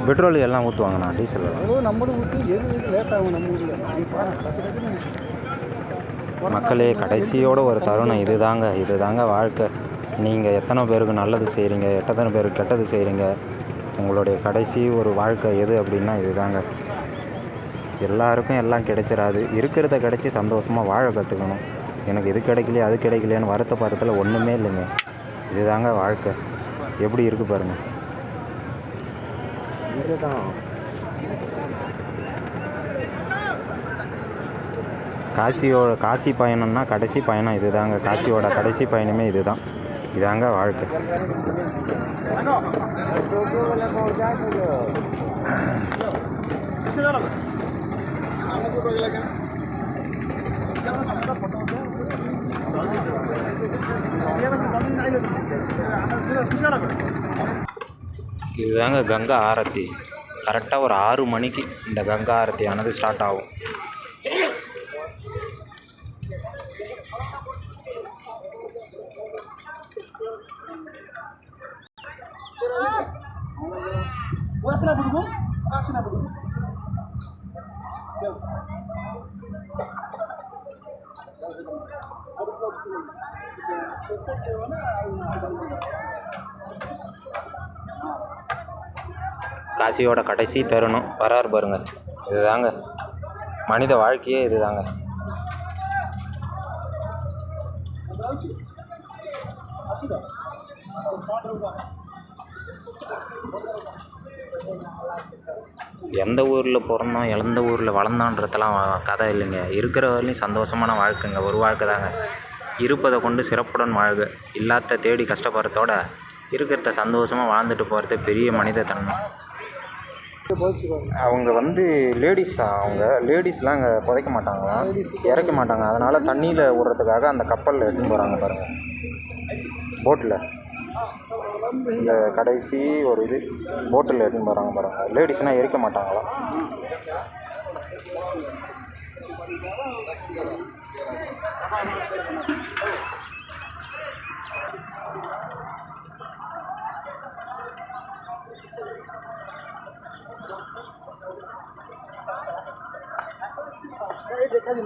Petrol எல்லாம் ஊற்றுவாங்கண்ணா, diesel நம்மளும் ஊற்றி எது லேட் ஆகும் நம்ம ஊரில். மக்களே, கடைசியோட ஒரு தருணம் இதுதாங்க வாழ்க்கை. நீங்கள் எத்தனை பேருக்கு நல்லது செய்கிறீங்க, எத்தனை பேருக்கு கெட்டது செய்கிறீங்க, உங்களுடைய கடைசி ஒரு வாழ்க்கை எது அப்படின்னா இதுதாங்க. எல்லாருக்கும் எல்லாம் கிடைச்சிடாது. இருக்கிறத கிடைச்சி சந்தோஷமாக வாழ கற்றுக்கணும். எனக்கு இது கிடைக்கலையே அது கிடைக்கலையான்னு வருத்தப்படுறதுல ஒன்றுமே இல்லைங்க. இதுதாங்க வாழ்க்கை. எப்படி இருக்குது பாருங்கள். காசி பயணம்னா கடைசி பயணம் இதுதாங்க. காசியோட கடைசி பயணமே இதாங்க வாழ்க்கை. இதுதாங்க கங்கா ஆரத்தி. கரெக்டாக ஒரு 6 மணிக்கு இந்த கங்கா ஆரத்தி ஆனது ஸ்டார்ட் ஆகும். காசியோட கடைசி தருணம் வராரு பாருங்க. இதுதாங்க மனித வாழ்க்கையே. இதுதாங்க எந்த ஊரில் பிறந்தோம், எந்த ஊரில் வளர்ந்தோன்றதெல்லாம் கதை இல்லைங்க. இருக்கிற வரையிலும் சந்தோஷமான வாழ்க்கைங்க. ஒரு வாழ்க்கை தாங்க. இருப்பதை கொண்டு சிறப்புடன் வாழ்க. இல்லாத தேடி கஷ்டப்படுறதோட இருக்கிறத சந்தோஷமாக வாழ்ந்துட்டு போகிறது பெரிய மனிதத்தன்மை. அவங்க லேடிஸ்லாம் அங்கே புதைக்க மாட்டாங்களாம், இறக்க மாட்டாங்க. அதனால் தண்ணியில் விடுறதுக்காக அந்த கப்பலில் எடுத்துன்னு போகிறாங்க பாருங்கள், போட்டில். இந்த கடைசி ஒரு போட்டில் எடுத்துன்னு போகிறாங்க பாருங்கள். லேடிஸ்னால் எரிக்க மாட்டாங்களாம். देखा जी